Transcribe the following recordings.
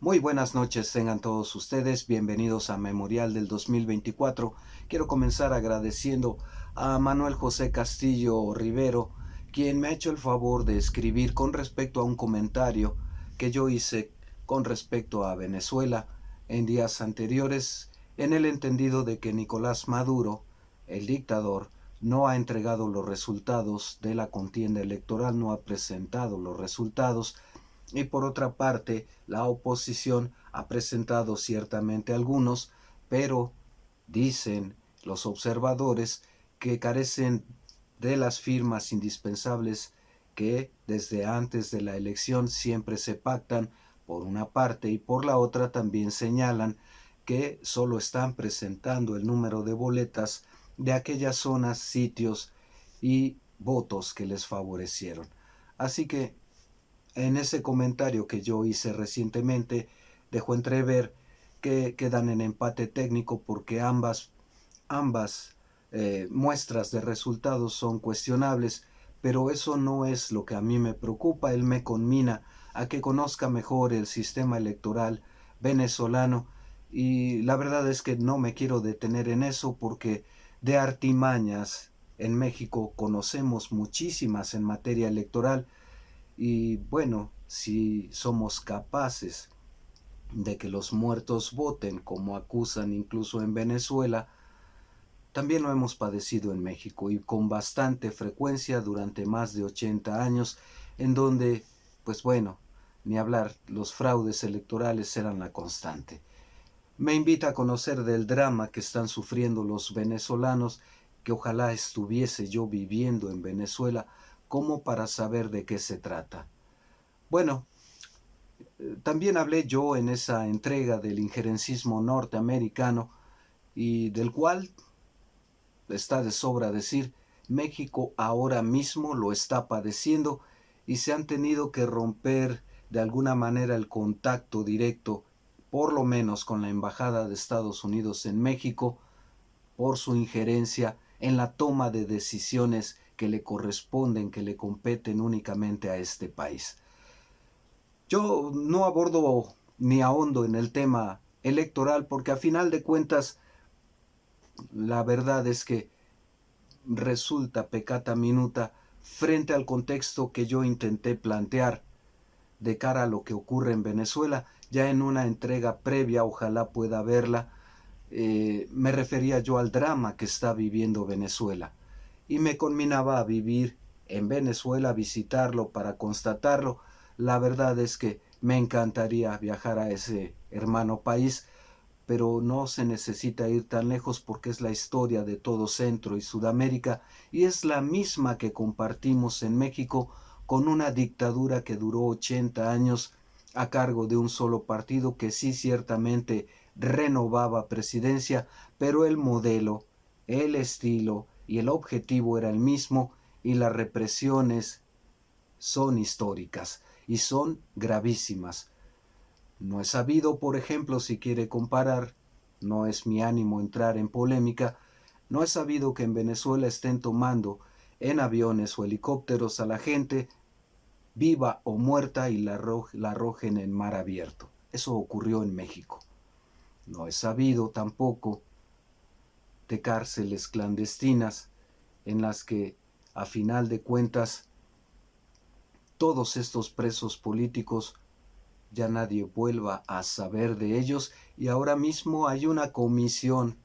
Muy buenas noches tengan todos ustedes, bienvenidos a Memorial del 2024. Quiero comenzar agradeciendo a Manuel José Castillo Rivero, quien me ha hecho el favor de escribir con respecto a un comentario que yo hice con respecto a Venezuela en días anteriores, en el entendido de que Nicolás Maduro, el dictador, no ha entregado los resultados de la contienda electoral, no ha presentado los resultados. Y por otra parte, la oposición ha presentado ciertamente algunos, pero dicen los observadores que carecen de las firmas indispensables que desde antes de la elección siempre se pactan por una parte, y por la otra también señalan que solo están presentando el número de boletas de aquellas zonas, sitios y votos que les favorecieron. Así que en ese comentario que yo hice recientemente, dejó entrever que quedan en empate técnico porque ambas muestras de resultados son cuestionables, pero eso no es lo que a mí me preocupa. Él me conmina a que conozca mejor el sistema electoral venezolano, y la verdad es que no me quiero detener en eso porque de artimañas en México conocemos muchísimas en materia electoral. Y bueno, si somos capaces de que los muertos voten, como acusan incluso en Venezuela, también lo hemos padecido en México, y con bastante frecuencia durante más de 80 años, en donde, pues bueno, ni hablar, los fraudes electorales eran la constante. Me invita a conocer del drama que están sufriendo los venezolanos, que ojalá estuviese yo viviendo en Venezuela, como para saber de qué se trata. Bueno, también hablé yo en esa entrega del injerencismo norteamericano, y del cual está de sobra decir, México ahora mismo lo está padeciendo, y se han tenido que romper de alguna manera el contacto directo, por lo menos con la Embajada de Estados Unidos en México, por su injerencia en la toma de decisiones que le corresponden, que le competen únicamente a este país. Yo no abordo ni ahondo en el tema electoral porque a final de cuentas la verdad es que resulta peccata minuta frente al contexto que yo intenté plantear de cara a lo que ocurre en Venezuela. Ya en una entrega previa, ojalá pueda verla, me refería yo al drama que está viviendo Venezuela, y me conminaba a vivir en Venezuela, a visitarlo para constatarlo. La verdad es que me encantaría viajar a ese hermano país, pero no se necesita ir tan lejos porque es la historia de todo Centro y Sudamérica, y es la misma que compartimos en México, con una dictadura que duró 80 años a cargo de un solo partido que sí ciertamente renovaba presidencia, pero el modelo, el estilo y el objetivo era el mismo, y las represiones son históricas y son gravísimas. No he sabido, por ejemplo, si quiere comparar, no es mi ánimo entrar en polémica, no he sabido que en Venezuela estén tomando en aviones o helicópteros a la gente viva o muerta y la arrojen en mar abierto. Eso ocurrió en México. No he sabido tampoco de cárceles clandestinas en las que, a final de cuentas, todos estos presos políticos ya nadie vuelva a saber de ellos, y ahora mismo hay una comisión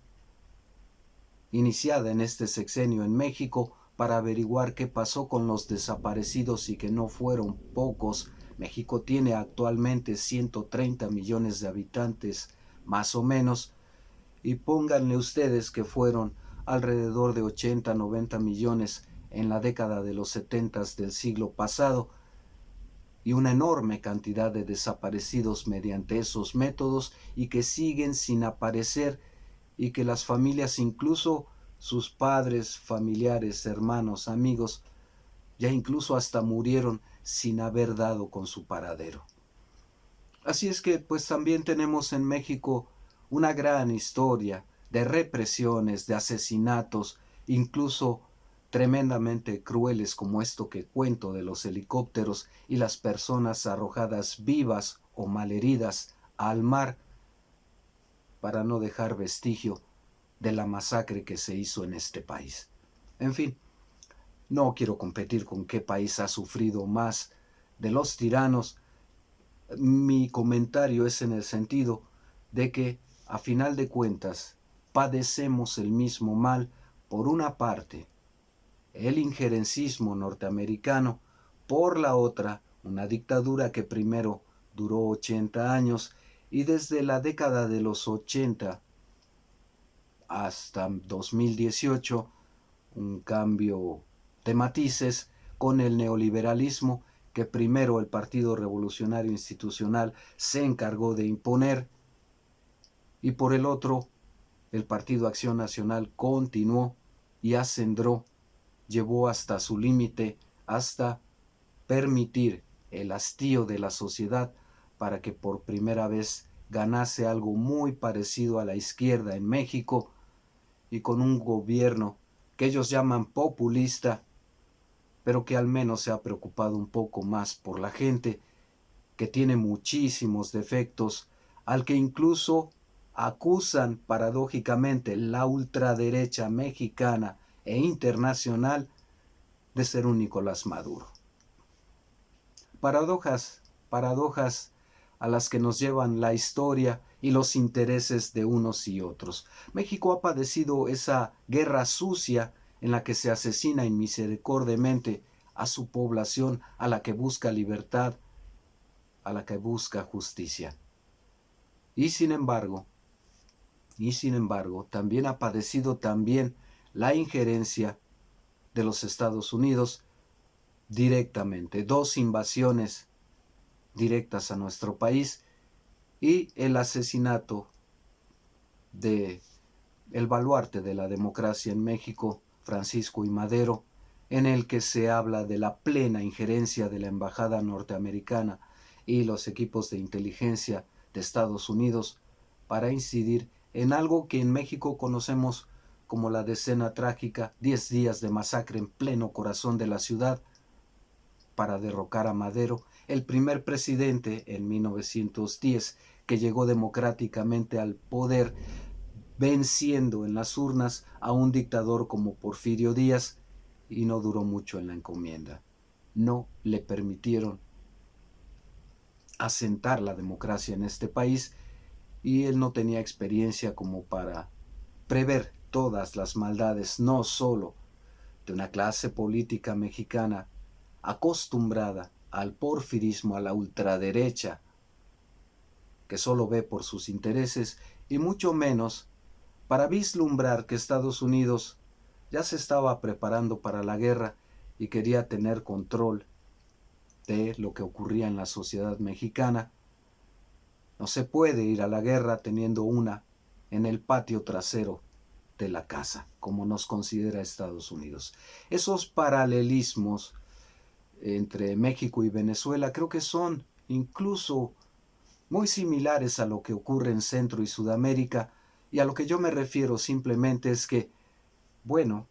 iniciada en este sexenio en México para averiguar qué pasó con los desaparecidos, y que no fueron pocos. México tiene actualmente 130 millones de habitantes, más o menos, y pónganle ustedes que fueron alrededor de 80, 90 millones en la década de los 70 del siglo pasado, y una enorme cantidad de desaparecidos mediante esos métodos, y que siguen sin aparecer, y que las familias, incluso sus padres, familiares, hermanos, amigos, ya incluso hasta murieron sin haber dado con su paradero. Así es que pues también tenemos en México una gran historia de represiones, de asesinatos, incluso tremendamente crueles, como esto que cuento de los helicópteros y las personas arrojadas vivas o malheridas al mar para no dejar vestigio de la masacre que se hizo en este país. En fin, no quiero competir con qué país ha sufrido más de los tiranos. Mi comentario es en el sentido de que, a final de cuentas, padecemos el mismo mal. Por una parte, el injerencismo norteamericano; por la otra, una dictadura que primero duró 80 años y desde la década de los 80 hasta 2018, un cambio de matices con el neoliberalismo que primero el Partido Revolucionario Institucional se encargó de imponer, y por el otro, el Partido Acción Nacional continuó y acendró, llevó hasta su límite, hasta permitir el hastío de la sociedad para que por primera vez ganase algo muy parecido a la izquierda en México, y con un gobierno que ellos llaman populista, pero que al menos se ha preocupado un poco más por la gente, que tiene muchísimos defectos, al que incluso acusan paradójicamente la ultraderecha mexicana e internacional de ser un Nicolás Maduro. Paradojas a las que nos llevan la historia y los intereses de unos y otros. México ha padecido esa guerra sucia en la que se asesina inmisericordiamente a su población, a la que busca libertad, a la que busca justicia. Y sin embargo, también ha padecido la injerencia de los Estados Unidos directamente, 2 invasiones directas a nuestro país y el asesinato de el baluarte de la democracia en México, Francisco I. Madero, en el que se habla de la plena injerencia de la embajada norteamericana y los equipos de inteligencia de Estados Unidos para incidir en algo que en México conocemos como la decena trágica, 10 días de masacre en pleno corazón de la ciudad, para derrocar a Madero, el primer presidente en 1910 que llegó democráticamente al poder, venciendo en las urnas a un dictador como Porfirio Díaz, y no duró mucho en la encomienda. No le permitieron asentar la democracia en este país, y él no tenía experiencia como para prever todas las maldades, no solo de una clase política mexicana acostumbrada al porfirismo, a la ultraderecha, que solo ve por sus intereses, y mucho menos para vislumbrar que Estados Unidos ya se estaba preparando para la guerra y quería tener control de lo que ocurría en la sociedad mexicana. No se puede ir a la guerra teniendo una en el patio trasero de la casa, como nos considera Estados Unidos. Esos paralelismos entre México y Venezuela creo que son incluso muy similares a lo que ocurre en Centro y Sudamérica, y a lo que yo me refiero simplemente es que, bueno,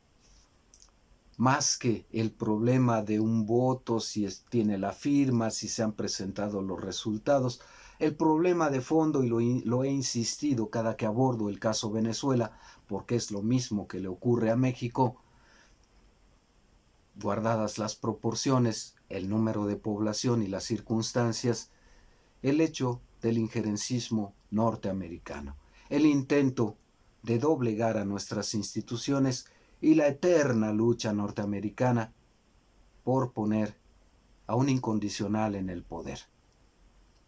más que el problema de un voto, si tiene la firma, si se han presentado los resultados, el problema de fondo, y lo he insistido cada que abordo el caso Venezuela, porque es lo mismo que le ocurre a México, guardadas las proporciones, el número de población y las circunstancias, el hecho del injerencismo norteamericano, el intento de doblegar a nuestras instituciones y la eterna lucha norteamericana por poner a un incondicional en el poder.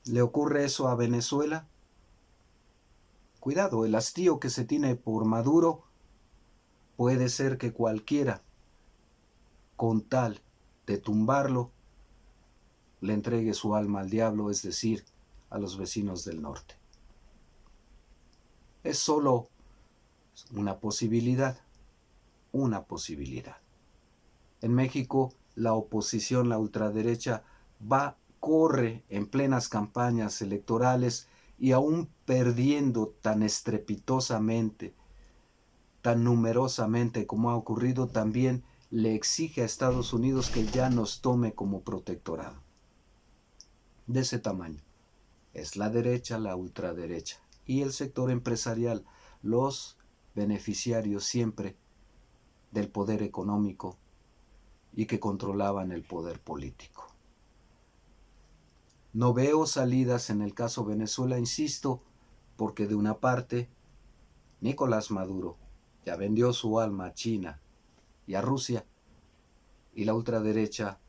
¿Le ocurre eso a Venezuela? Cuidado, el hastío que se tiene por Maduro puede ser que cualquiera, con tal de tumbarlo, le entregue su alma al diablo, es decir, a los vecinos del norte. Es solo una posibilidad, En México, la oposición, la ultraderecha, corre en plenas campañas electorales y aún perdiendo tan estrepitosamente, tan numerosamente como ha ocurrido, también le exige a Estados Unidos que ya nos tome como protectorado. De ese tamaño es la derecha, la ultraderecha, y el sector empresarial, los beneficiarios siempre del poder económico y que controlaban el poder político. No veo salidas en el caso Venezuela, insisto, porque de una parte, Nicolás Maduro ya vendió su alma a China y a Rusia, y la ultraderecha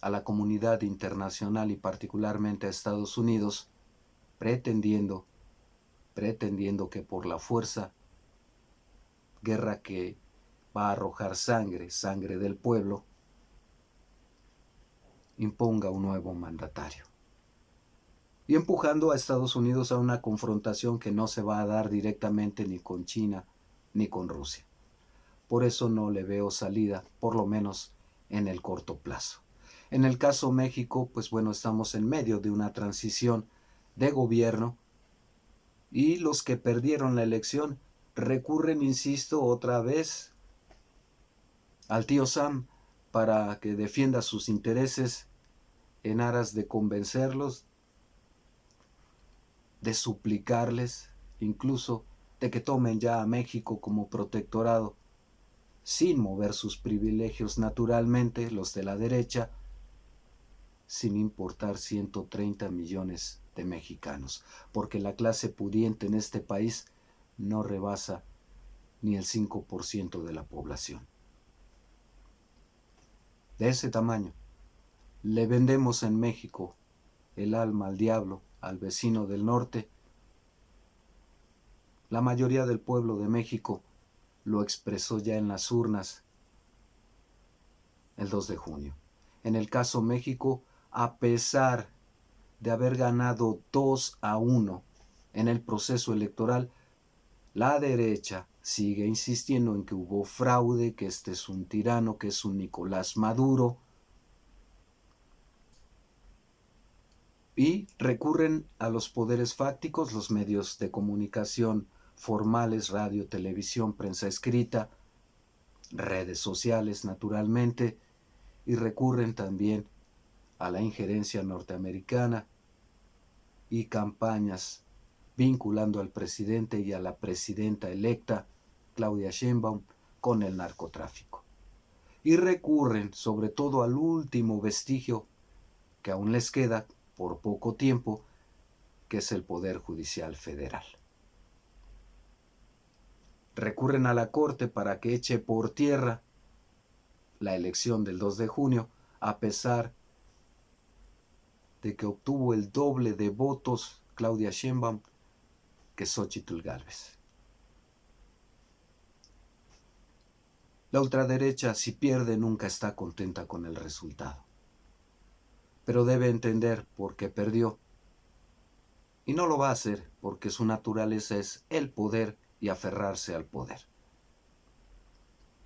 a la comunidad internacional y particularmente a Estados Unidos, pretendiendo que por la fuerza, guerra que va a arrojar sangre, sangre del pueblo, imponga un nuevo mandatario. Y empujando a Estados Unidos a una confrontación que no se va a dar directamente ni con China ni con Rusia. Por eso no le veo salida, por lo menos en el corto plazo. En el caso México, pues bueno, estamos en medio de una transición de gobierno y los que perdieron la elección recurren, insisto, otra vez al tío Sam para que defienda sus intereses en aras de convencerlos, de suplicarles, incluso de que tomen ya a México como protectorado, sin mover sus privilegios naturalmente, los de la derecha, sin importar 130 millones de mexicanos, porque la clase pudiente en este país no rebasa ni el 5% de la población. De ese tamaño, le vendemos en México el alma al diablo, al vecino del norte. La mayoría del pueblo de México lo expresó ya en las urnas el 2 de junio. En el caso México, a pesar de haber ganado 2-1 en el proceso electoral, la derecha sigue insistiendo en que hubo fraude, que este es un tirano, que es un Nicolás Maduro, y recurren a los poderes fácticos, los medios de comunicación formales, radio, televisión, prensa escrita, redes sociales naturalmente, y recurren también a la injerencia norteamericana y campañas vinculando al presidente y a la presidenta electa, Claudia Sheinbaum, con el narcotráfico. Y recurren sobre todo al último vestigio que aún les queda por poco tiempo, que es el Poder Judicial Federal. Recurren a la Corte para que eche por tierra la elección del 2 de junio, a pesar de que obtuvo el doble de votos Claudia Sheinbaum que Xóchitl Gálvez. La ultraderecha, si pierde, nunca está contenta con el resultado, pero debe entender por qué perdió, y no lo va a hacer porque su naturaleza es el poder y aferrarse al poder.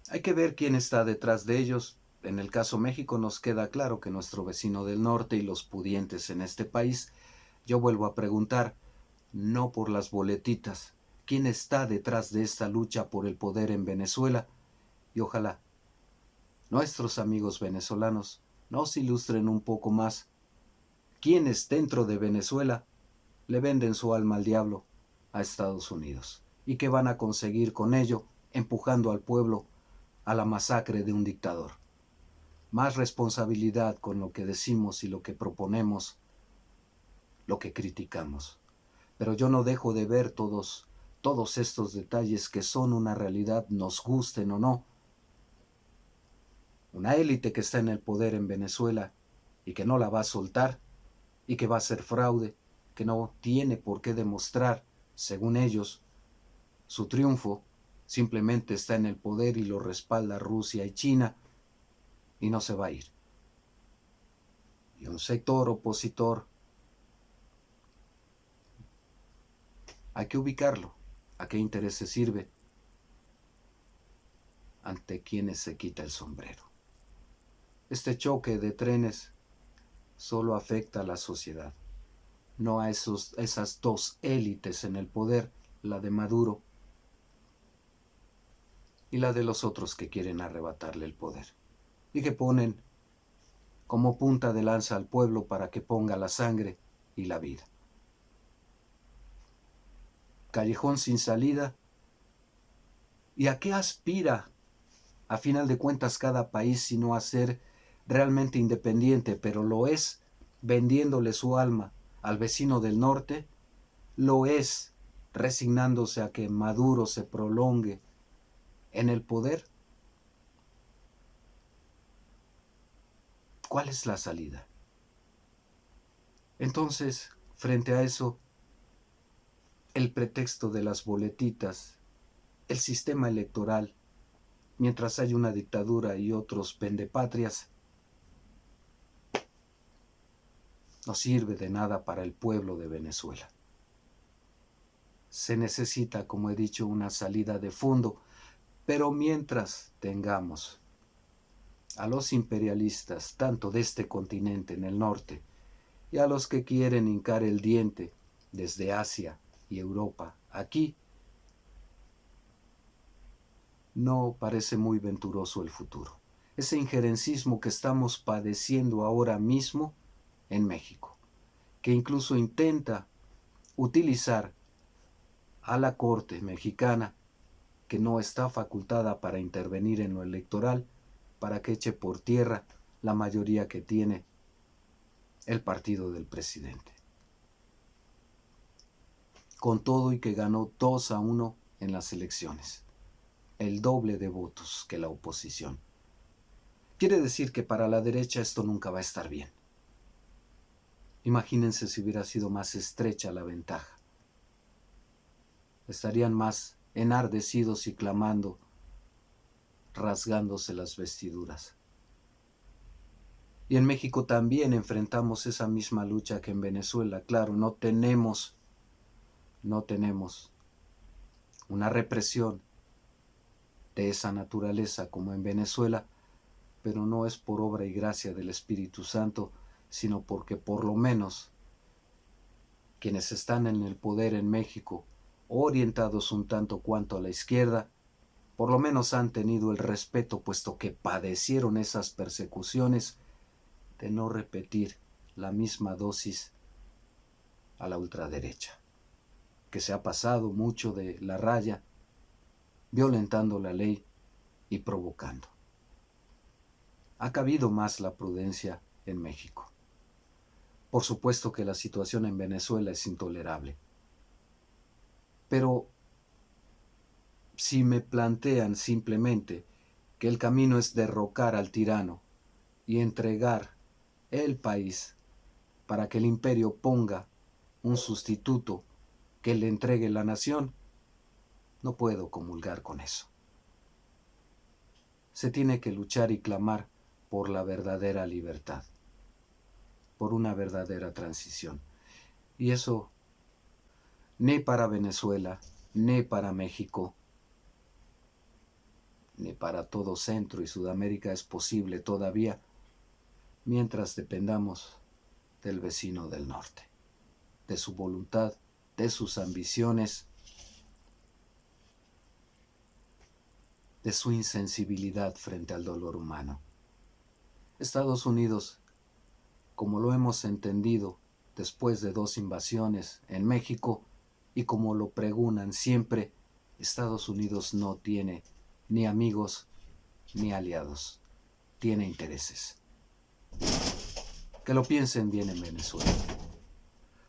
Hay que ver quién está detrás de ellos. En el caso México nos queda claro que nuestro vecino del norte y los pudientes en este país. Yo vuelvo a preguntar, no por las boletitas, ¿quién está detrás de esta lucha por el poder en Venezuela? Y ojalá nuestros amigos venezolanos nos ilustren un poco más. ¿Quiénes dentro de Venezuela le venden su alma al diablo a Estados Unidos? ¿Y qué van a conseguir con ello, empujando al pueblo a la masacre de un dictador? Más responsabilidad con lo que decimos y lo que proponemos, lo que criticamos. Pero yo no dejo de ver todos estos detalles que son una realidad, nos gusten o no. Una élite que está en el poder en Venezuela y que no la va a soltar y que va a hacer fraude, que no tiene por qué demostrar, según ellos, su triunfo, simplemente está en el poder y lo respalda Rusia y China y no se va a ir. Y un sector opositor, hay que ubicarlo. ¿A qué intereses sirve? Ante quienes se quita el sombrero. Este choque de trenes solo afecta a la sociedad, no a esas dos élites en el poder, la de Maduro y la de los otros que quieren arrebatarle el poder y que ponen como punta de lanza al pueblo para que ponga la sangre y la vida. Callejón sin salida. ¿Y a qué aspira, a final de cuentas, cada país sino a ser realmente independiente? Pero lo es vendiéndole su alma al vecino del norte, lo es resignándose a que Maduro se prolongue en el poder. ¿Cuál es la salida? Entonces, frente a eso, el pretexto de las boletitas, el sistema electoral, mientras hay una dictadura y otros pendepatrias, no sirve de nada para el pueblo de Venezuela. Se necesita, como he dicho, una salida de fondo, pero mientras tengamos a los imperialistas, tanto de este continente en el norte, y a los que quieren hincar el diente desde Asia y Europa aquí, no parece muy venturoso el futuro. Ese injerencismo que estamos padeciendo ahora mismo en México, que incluso intenta utilizar a la Corte mexicana, que no está facultada para intervenir en lo electoral, para que eche por tierra la mayoría que tiene el partido del presidente. Con todo y que ganó 2-1 en las elecciones, el doble de votos que la oposición. Quiere decir que para la derecha esto nunca va a estar bien. Imagínense si hubiera sido más estrecha la ventaja. Estarían más enardecidos y clamando, rasgándose las vestiduras. Y en México también enfrentamos esa misma lucha que en Venezuela. Claro, no tenemos una represión de esa naturaleza como en Venezuela, pero no es por obra y gracia del Espíritu Santo, sino porque por lo menos quienes están en el poder en México, orientados un tanto cuanto a la izquierda, por lo menos han tenido el respeto, puesto que padecieron esas persecuciones, de no repetir la misma dosis a la ultraderecha, que se ha pasado mucho de la raya, violentando la ley y provocando. Ha cabido más la prudencia en México. Por supuesto que la situación en Venezuela es intolerable. Pero si me plantean simplemente que el camino es derrocar al tirano y entregar el país para que el imperio ponga un sustituto que le entregue la nación, no puedo comulgar con eso. Se tiene que luchar y clamar por la verdadera libertad, por una verdadera transición. Y eso ni para Venezuela, ni para México, ni para todo Centro y Sudamérica es posible todavía, mientras dependamos del vecino del norte, de su voluntad, de sus ambiciones, de su insensibilidad frente al dolor humano. Estados Unidos, como lo hemos entendido después de 2 invasiones en México, y como lo pregonan siempre, Estados Unidos no tiene ni amigos ni aliados, tiene intereses. Que lo piensen bien en Venezuela.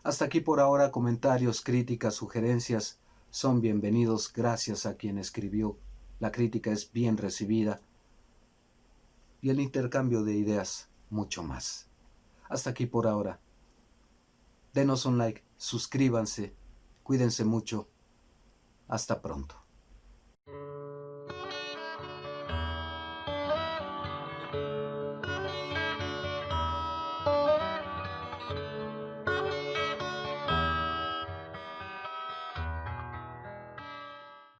Hasta aquí por ahora. Comentarios, críticas, sugerencias son bienvenidos. Gracias a quien escribió. La crítica es bien recibida. Y el intercambio de ideas mucho más. Hasta aquí por ahora. Denos un like, suscríbanse, cuídense mucho. Hasta pronto.